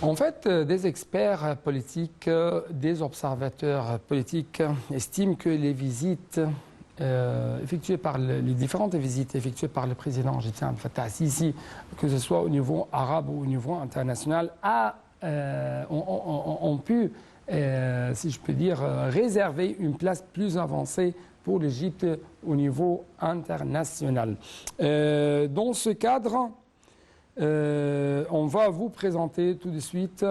En fait, des experts politiques, des observateurs politiques estiment que les visites les différentes visites effectuées par le président égyptien Abdel Fattah al-Sisi, que ce soit au niveau arabe ou au niveau international, ont pu, si je peux dire, réserver une place plus avancée pour l'Égypte au niveau international. Dans ce cadre, on va vous présenter tout de suite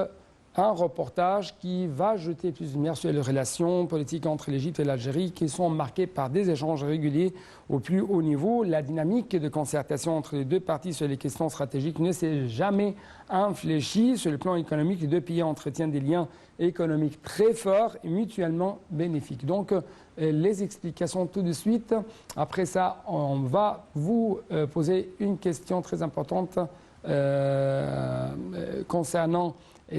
un reportage qui va jeter plus de lumière sur les relations politiques entre l'Égypte et l'Algérie qui sont marquées par des échanges réguliers au plus haut niveau. La dynamique de concertation entre les deux parties sur les questions stratégiques ne s'est jamais infléchie. Sur le plan économique, les deux pays entretiennent des liens économiques très forts et mutuellement bénéfiques. Donc, les explications tout de suite. Après ça, on va vous poser une question très importante concernant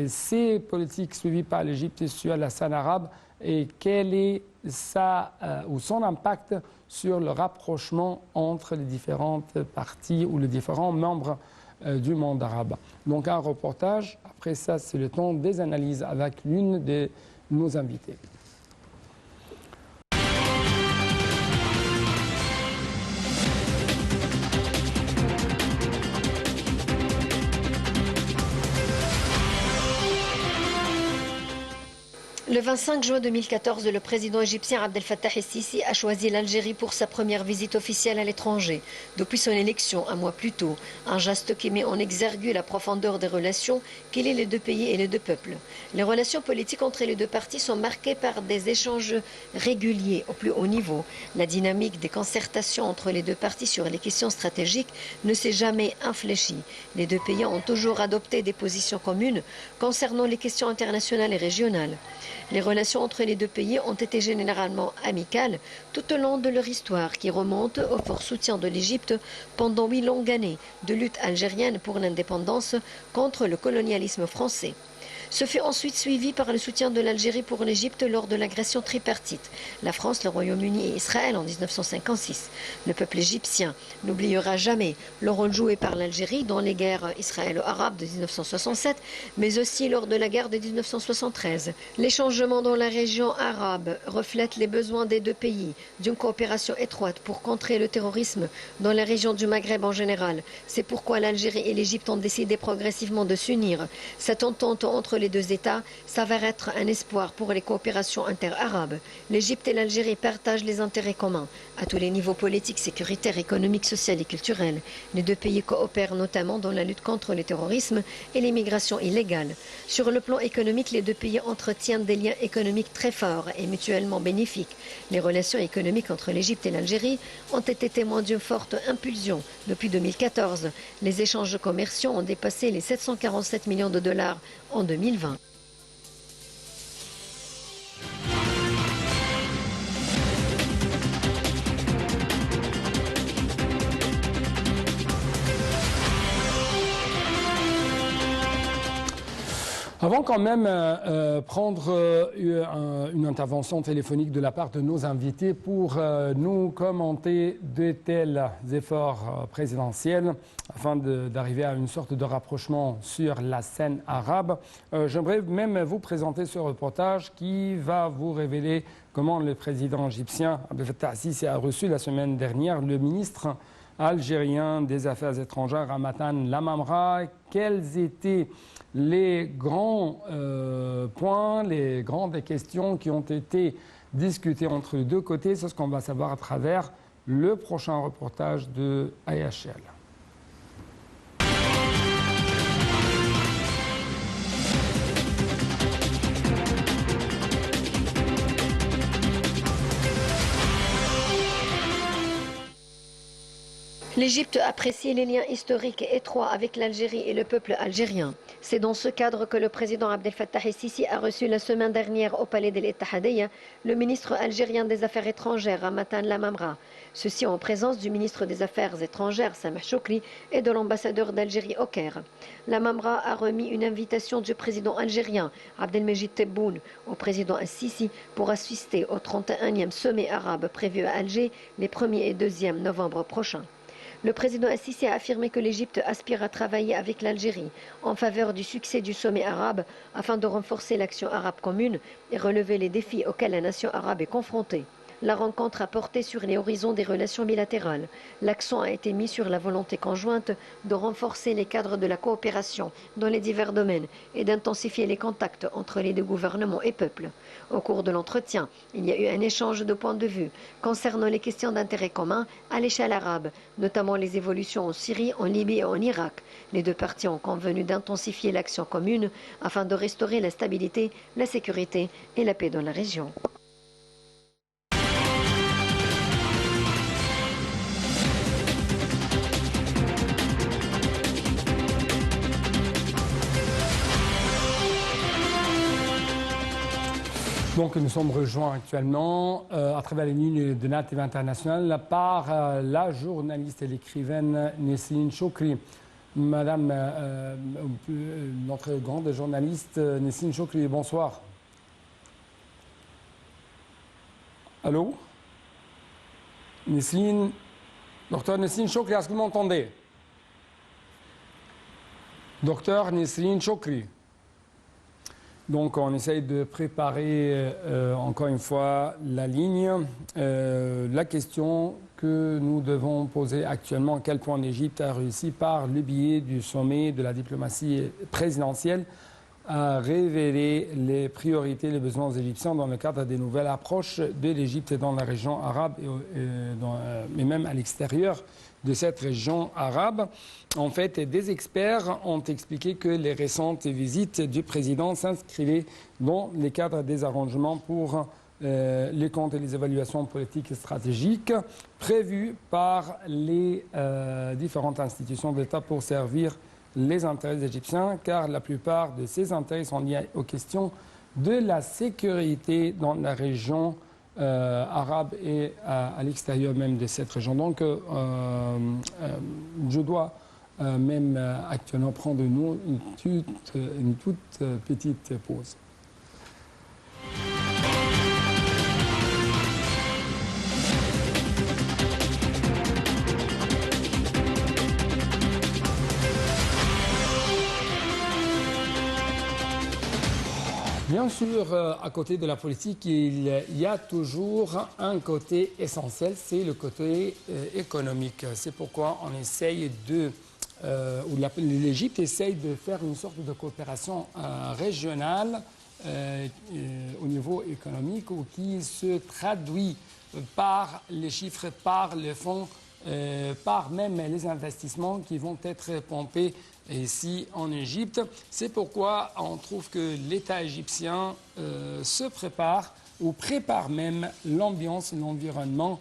ces politiques suivies par l'Égypte sur la scène arabe et quel est son impact sur le rapprochement entre les différentes parties ou les différents membres du monde arabe. Donc un reportage, après ça c'est le temps des analyses avec l'une de nos invités. Le 25 juin 2014, le président égyptien Abdel Fattah el-Sisi a choisi l'Algérie pour sa première visite officielle à l'étranger. Depuis son élection, un mois plus tôt, un geste qui met en exergue la profondeur des relations qu'il lie les deux pays et les deux peuples. Les relations politiques entre les deux parties sont marquées par des échanges réguliers au plus haut niveau. La dynamique des concertations entre les deux parties sur les questions stratégiques ne s'est jamais infléchie. Les deux pays ont toujours adopté des positions communes concernant les questions internationales et régionales. Les relations entre les deux pays ont été généralement amicales tout au long de leur histoire qui remonte au fort soutien de l'Égypte pendant 8 longues années de lutte algérienne pour l'indépendance contre le colonialisme français. Ce fut ensuite suivi par le soutien de l'Algérie pour l'Égypte lors de l'agression tripartite, la France, le Royaume-Uni et Israël en 1956. Le peuple égyptien n'oubliera jamais le rôle joué par l'Algérie dans les guerres israélo-arabes de 1967, mais aussi lors de la guerre de 1973. Les changements dans la région arabe reflètent les besoins des deux pays d'une coopération étroite pour contrer le terrorisme dans la région du Maghreb en général. C'est pourquoi l'Algérie et l'Égypte ont décidé progressivement de s'unir. Cette entente entre les deux États s'avère être un espoir pour les coopérations inter-arabes. L'Égypte et l'Algérie partagent les intérêts communs à tous les niveaux politiques, sécuritaires, économiques, sociaux et culturels. Les deux pays coopèrent notamment dans la lutte contre le terrorisme et l'immigration illégale. Sur le plan économique, les deux pays entretiennent des liens économiques très forts et mutuellement bénéfiques. Les relations économiques entre l'Égypte et l'Algérie ont été témoins d'une forte impulsion depuis 2014. Les échanges commerciaux ont dépassé les 747 millions de dollars en 2020. Avant quand même prendre une intervention téléphonique de la part de nos invités pour nous commenter de tels efforts présidentiels afin d'arriver à une sorte de rapprochement sur la scène arabe, j'aimerais même vous présenter ce reportage qui va vous révéler comment le président égyptien Abdel Fattah al-Sisi a reçu la semaine dernière le ministre algérien des Affaires étrangères Ramatan Lamamra. Quels étaient les grands points, les grandes questions qui ont été discutées entre les deux côtés? C'est ce qu'on va savoir à travers le prochain reportage de AHL. L'Égypte apprécie les liens historiques étroits avec l'Algérie et le peuple algérien. C'est dans ce cadre que le président Abdel Fattah el-Sisi a reçu la semaine dernière au palais de l'Ittihadiyya le ministre algérien des Affaires étrangères Ramatan Lamamra. Ceci en présence du ministre des Affaires étrangères Sameh Choukri et de l'ambassadeur d'Algérie au Caire. Lamamra a remis une invitation du président algérien Abdelmejid Tebboune au président el-Sisi pour assister au 31e sommet arabe prévu à Alger les 1er et 2e novembre prochains. Le président Assisi a affirmé que l'Égypte aspire à travailler avec l'Algérie en faveur du succès du sommet arabe afin de renforcer l'action arabe commune et relever les défis auxquels la nation arabe est confrontée. La rencontre a porté sur les horizons des relations bilatérales. L'accent a été mis sur la volonté conjointe de renforcer les cadres de la coopération dans les divers domaines et d'intensifier les contacts entre les deux gouvernements et peuples. Au cours de l'entretien, il y a eu un échange de points de vue concernant les questions d'intérêt commun à l'échelle arabe, notamment les évolutions en Syrie, en Libye et en Irak. Les deux parties ont convenu d'intensifier l'action commune afin de restaurer la stabilité, la sécurité et la paix dans la région. Donc nous sommes rejoints actuellement à travers les lignes de NATV International par la journaliste et l'écrivaine Nesrine Chokri. Madame, notre grande journaliste Nesrine Chokri, bonsoir. Allô? Nesrine, docteur Nesrine Chokri, est-ce que vous m'entendez? Docteur Nesrine Chokri. Donc on essaye de préparer encore une fois la ligne. La question que nous devons poser actuellement, à quel point l'Égypte a réussi par le biais du sommet de la diplomatie présidentielle à révéler les priorités et les besoins égyptiens dans le cadre des nouvelles approches de l'Égypte dans la région arabe et même à l'extérieur de cette région arabe. En fait, des experts ont expliqué que les récentes visites du président s'inscrivaient dans les cadres des arrangements pour les comptes et les évaluations politiques et stratégiques prévues par les différentes institutions d'État pour servir les intérêts égyptiens, car la plupart de ces intérêts sont liés aux questions de la sécurité dans la région arabe et à l'extérieur même de cette région. Donc, je dois même actuellement prendre une toute petite pause. Bien sûr, à côté de la politique, il y a toujours un côté essentiel, c'est le côté économique. C'est pourquoi on essaye l'Égypte essaye de faire une sorte de coopération régionale au niveau économique, qui se traduit par les chiffres, par les fonds, par même les investissements qui vont être pompés ici en Égypte. C'est pourquoi on trouve que l'État égyptien se prépare ou prépare même l'ambiance, l'environnement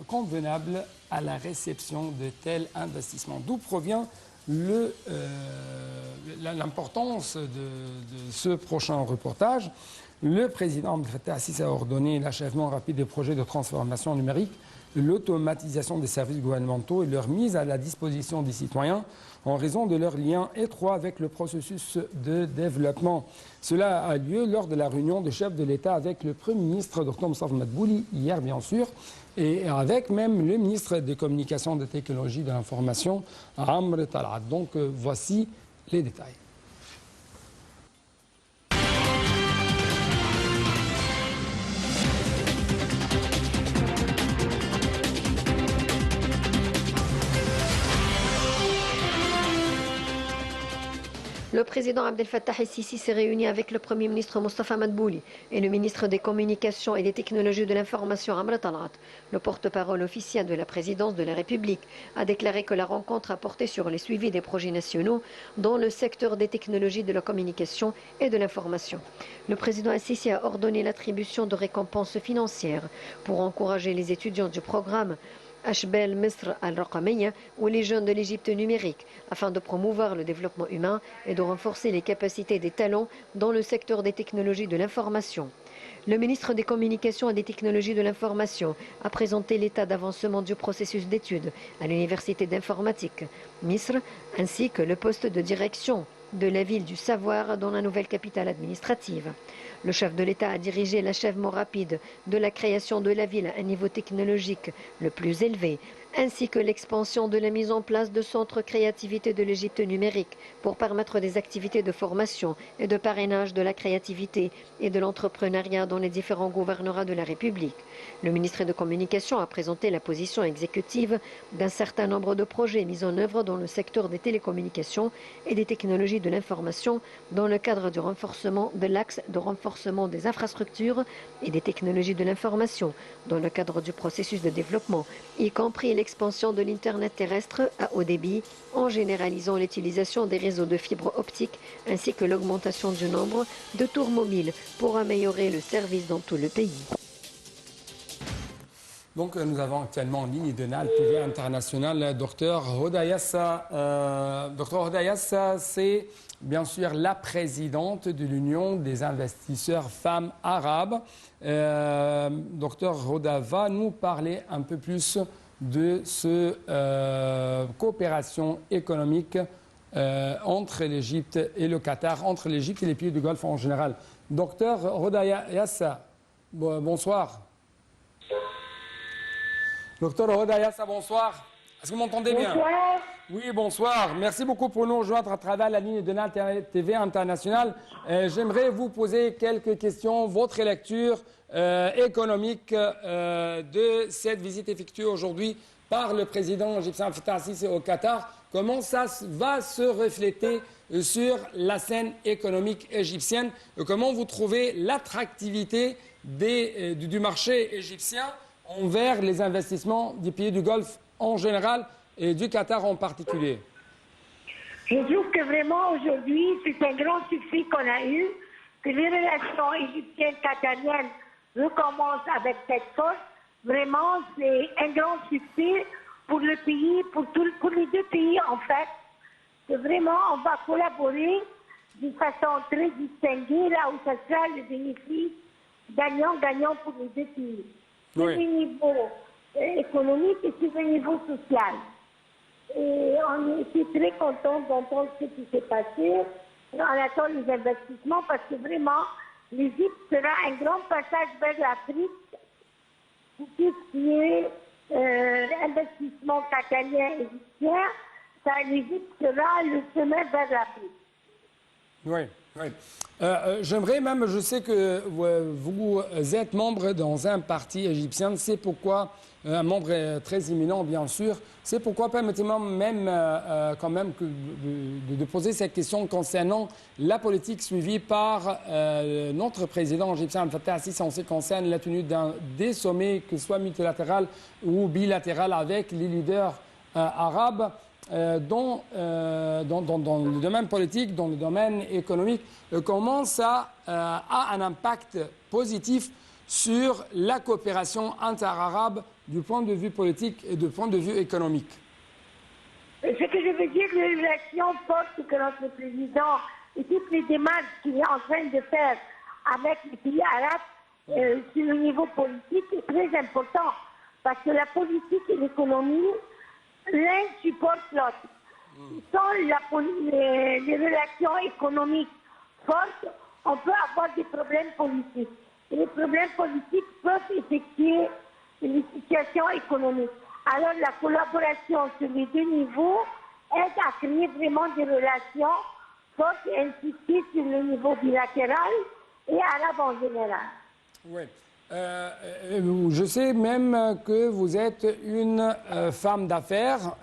convenable à la réception de tels investissements. D'où provient l'importance de ce prochain reportage. Le président Abdel Fattah al-Sisi a ordonné l'achèvement rapide des projets de transformation numérique, l'automatisation des services gouvernementaux et leur mise à la disposition des citoyens en raison de leur lien étroit avec le processus de développement. Cela a lieu lors de la réunion des chefs de l'État avec le Premier ministre Dr Moustapha Madbouli hier bien sûr, et avec même le ministre des Communications, des Technologies et de l'Information, Amr Talat. Donc voici les détails. Le président Abdel Fattah al-Sisi s'est réuni avec le Premier ministre Moustapha Madbouli et le ministre des Communications et des Technologies de l'Information Amr Talat. Le porte-parole officiel de la présidence de la République a déclaré que la rencontre a porté sur les suivis des projets nationaux dans le secteur des technologies de la communication et de l'information. Le président al-Sisi a ordonné l'attribution de récompenses financières pour encourager les étudiants du programme Ashbel Misr al-Raqamiyya ou les jeunes de l'Égypte numérique afin de promouvoir le développement humain et de renforcer les capacités des talents dans le secteur des technologies de l'information. Le ministre des Communications et des Technologies de l'Information a présenté l'état d'avancement du processus d'études à l'Université d'informatique Misr ainsi que le poste de direction de la ville du savoir dans la nouvelle capitale administrative. Le chef de l'État a dirigé l'achèvement rapide de la création de la ville à un niveau technologique le plus élevé, ainsi que l'expansion de la mise en place de centres créativité de l'Égypte numérique pour permettre des activités de formation et de parrainage de la créativité et de l'entrepreneuriat dans les différents gouvernorats de la République. Le ministre de Communication a présenté la position exécutive d'un certain nombre de projets mis en œuvre dans le secteur des télécommunications et des technologies de l'information dans le cadre du renforcement de l'axe de renforcement des infrastructures et des technologies de l'information dans le cadre du processus de développement, y compris l'expansion de l'Internet terrestre à haut débit en généralisant l'utilisation des réseaux de fibre optique ainsi que l'augmentation du nombre de tours mobiles pour améliorer le service dans tout le pays. Donc, nous avons actuellement en ligne de NAL TV International Dr Hodayassa. Dr Hodayassa, c'est bien sûr la présidente de l'Union des investisseurs femmes arabes. Dr Hoda va nous parler un peu plus de cette coopération économique entre l'Égypte et le Qatar, entre l'Égypte et les pays du Golfe en général. Dr Hodayassa, bonsoir. Docteur Hodayassa, bonsoir. Est-ce que vous m'entendez bien? Bonsoir. Oui, bonsoir. Merci beaucoup pour nous rejoindre à travers la ligne de NAL TV International. J'aimerais vous poser quelques questions. Votre lecture économique de cette visite effectuée aujourd'hui par le président égyptien Fattah al-Sisi au Qatar. Comment ça va se refléter sur la scène économique égyptienne? Comment vous trouvez l'attractivité du marché égyptien envers les investissements des pays du Golfe en général et du Qatar en particulier? Je trouve que vraiment aujourd'hui, c'est un grand succès qu'on a eu, que les relations égyptiennes-qatariennes recommencent avec cette force. Vraiment, c'est un grand succès pour le pays, pour les deux pays en fait. Que vraiment, on va collaborer d'une façon très distinguée, là où ça sera le bénéfice gagnant-gagnant pour les deux pays. Sur le niveau économique et sur le niveau social. Et on était très contents d'entendre ce qui s'est passé. On attend les investissements parce que vraiment, l'Égypte sera un grand passage vers l'Afrique pour tout ce qui est investissement qatarien et égyptien. L'Égypte sera le chemin vers l'Afrique. Oui, oui. J'aimerais même, je sais que vous êtes membre dans un parti égyptien, c'est pourquoi, un membre très imminent bien sûr, c'est pourquoi permettez-moi même quand même de poser cette question concernant la politique suivie par notre président égyptien Fattah al-Sisi en ce qui concerne la tenue des sommets, que ce soit multilatéral ou bilatéral avec les leaders arabes. Dans le domaine politique, dans le domaine économique, comment ça a un impact positif sur la coopération interarabe du point de vue politique et du point de vue économique? Ce que je veux dire, les relations fortes que notre président et toutes les démarches qu'il est en train de faire avec les pays arabes sur le niveau politique est très important parce que la politique et l'économie, l'un supporte l'autre. Sans les relations économiques fortes, on peut avoir des problèmes politiques. Et les problèmes politiques peuvent effectuer les situations économiques. Alors la collaboration sur les deux niveaux aide à créer vraiment des relations fortes et insister sur le niveau bilatéral et arabe en général. Oui. Je sais même que vous êtes une femme d'affaires.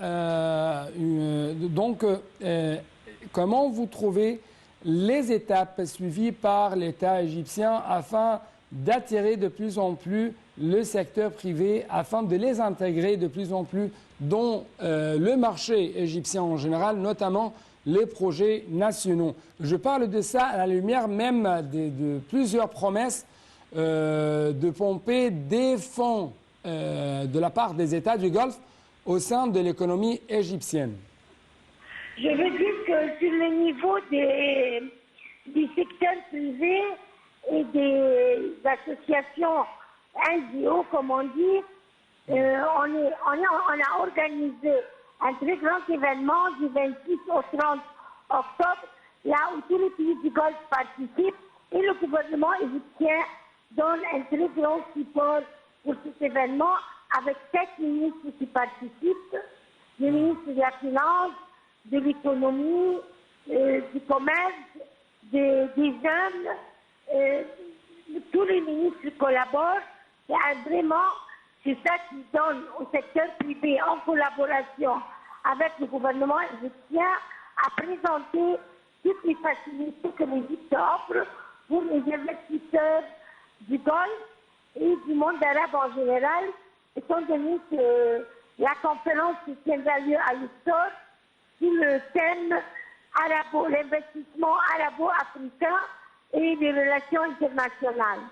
Donc, comment vous trouvez les étapes suivies par l'État égyptien afin d'attirer de plus en plus le secteur privé, afin de les intégrer de plus en plus dans le marché égyptien en général, notamment les projets nationaux? Je parle de ça à la lumière même de plusieurs promesses de pomper des fonds de la part des États du Golfe au sein de l'économie égyptienne. Je veux dire que sur le niveau du secteur privé et des associations NGO, comme on dit, on a organisé un très grand événement du 26 au 30 octobre, là où tous les pays du Golfe participent et le gouvernement égyptien donne un très grand support pour cet événement avec 7 ministres qui participent, le ministre de la Finance, de l'économie, du commerce, des jeunes, tous les ministres collaborent. Et vraiment, c'est ça qui donne au secteur privé, en collaboration avec le gouvernement égyptien, à présenter toutes les facilités que l'Égypte offre pour les investisseurs du Golfe et du monde arabe en général, étant donné que la conférence qui tiendra lieu à Luxor sur le thème l'investissement arabo-africain et les relations internationales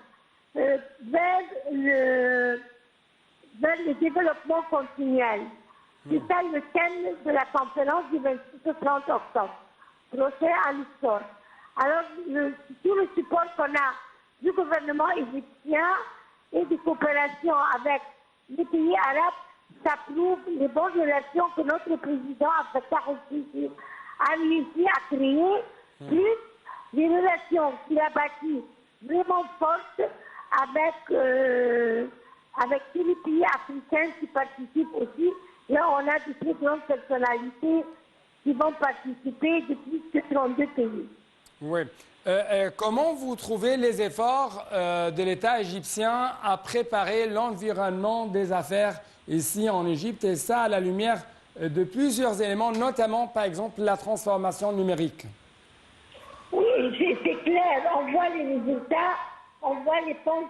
vers le développement continuel. C'est ça le thème de la conférence du 26 au 30 octobre, prochain à Luxor. Alors, tout le support qu'on a du gouvernement égyptien et de coopération avec les pays arabes, ça prouve les bonnes relations que notre président Abdel Fattah el-Sisi a réussi à créer, plus les relations qu'il a bâties vraiment fortes avec tous les pays africains qui participent aussi. Là, on a de très grandes personnalités qui vont participer de plus de 32 pays. Oui. Comment vous trouvez les efforts de l'État égyptien à préparer l'environnement des affaires ici en Égypte, et ça à la lumière de plusieurs éléments, notamment par exemple la transformation numérique? Oui, c'est clair. On voit les résultats, on voit les fonds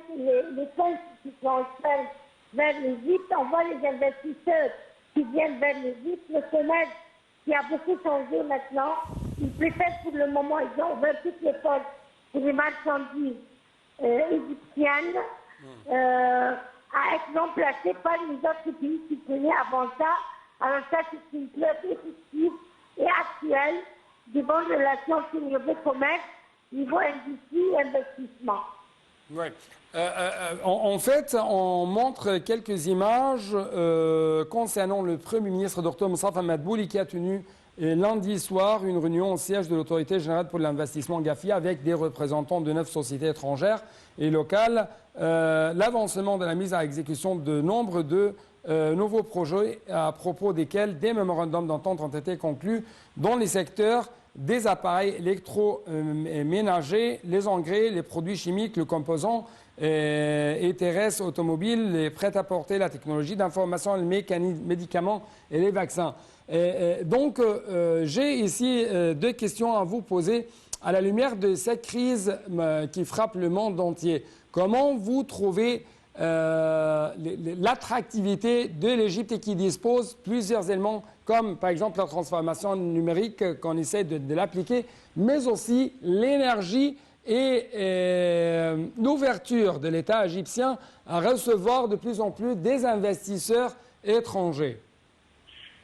qui transfèrent vers l'Égypte, on voit les investisseurs qui viennent vers l'Égypte, le commerce qui a beaucoup changé maintenant. Ils préfèrent pour le moment, ils ont ouvert toutes les portes pour les marchandises égyptiennes à être remplacées par les autres pays qui tenaient avant ça. Alors ça, c'est une preuve effective et actuelle de bonnes relations sur le niveau commerce, niveau industrie et investissement. Oui. En fait, on montre quelques images concernant le Premier ministre Dr Moustapha Madbouli qui a tenu lundi soir une réunion au siège de l'Autorité générale pour l'investissement GAFI avec des représentants de 9 sociétés étrangères et locales. L'avancement de la mise à exécution de nombre de nouveaux projets à propos desquels des mémorandums d'entente ont été conclus dans les secteurs des appareils électroménagers, les engrais, les produits chimiques, le composant et terrestres automobiles, les prêt-à-porter, la technologie d'information, les médicaments et les vaccins. Donc, j'ai ici deux questions à vous poser à la lumière de cette crise qui frappe le monde entier. Comment vous trouvez l'attractivité de l'Égypte et qui dispose plusieurs éléments comme par exemple la transformation numérique qu'on essaie de l'appliquer, mais aussi l'énergie et l'ouverture de l'État égyptien à recevoir de plus en plus des investisseurs étrangers?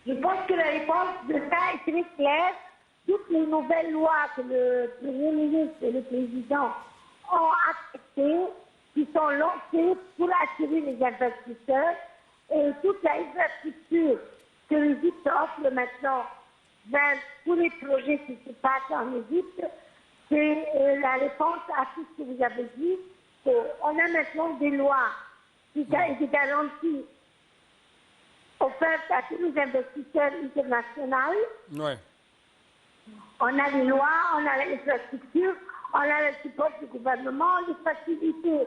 Je pense que la réponse de ça est très claire. Toutes les nouvelles lois que le Premier ministre et le Président ont acceptées, qui sont lancées pour attirer les investisseurs, et toute l'infrastructure que l'Égypte offre maintenant vers tous les projets qui se passent en Égypte, c'est la réponse à tout ce que vous avez dit. On a maintenant des lois et des garanties offertes à tous les investisseurs internationaux. Ouais. On a les lois, on a l'infrastructure, on a le support du gouvernement, les facilités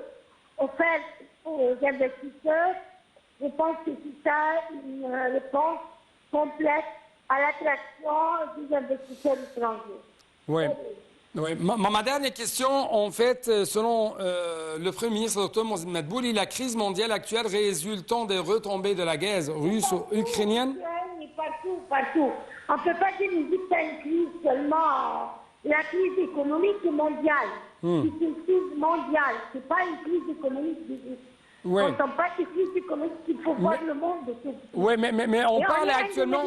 offertes aux investisseurs. Je pense que c'est ça une réponse complète à l'attraction des investisseurs étrangers. Oui. Oui. Ma dernière question, en fait, selon le Premier ministre Dr Moustapha Madbouli, la crise mondiale actuelle résultant des retombées de la guerre russo-ukrainienne. Partout. On ne peut pas dire que l'Égypte a une crise seulement. La crise économique est mondiale. C'est une crise mondiale. Ce n'est pas une crise économique d'Égypte. Oui. Quand on parle de crise économique, il faut voir le monde de ce Oui, mais on parle actuellement.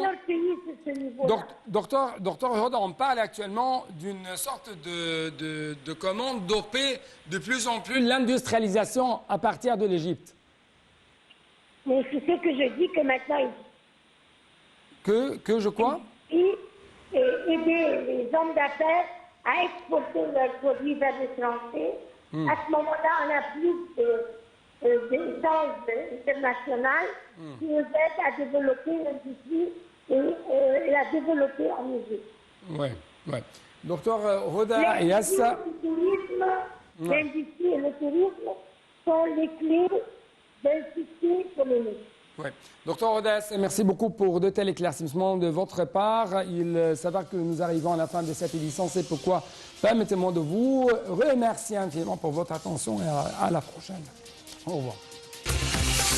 Docteur Rod, on parle actuellement d'une sorte de commande doper de plus en plus l'industrialisation à partir de l'Égypte. Mais c'est ce que je dis que maintenant. Que je crois Aider les hommes d'affaires à exporter leurs produits vers l'étranger. À ce moment-là, on a plus d'échanges internationaux qui nous aident à développer l'industrie et la développer en Égypte. Oui, oui. Docteur Hoda Yassa. L'industrie et le tourisme sont les clés d'un succès économique. Oui. Docteur Odas, merci beaucoup pour de tels éclaircissements de votre part. Il s'avère que nous arrivons à la fin de cette édition. C'est pourquoi permettez-moi de vous remercier infiniment pour votre attention et à la prochaine. Au revoir.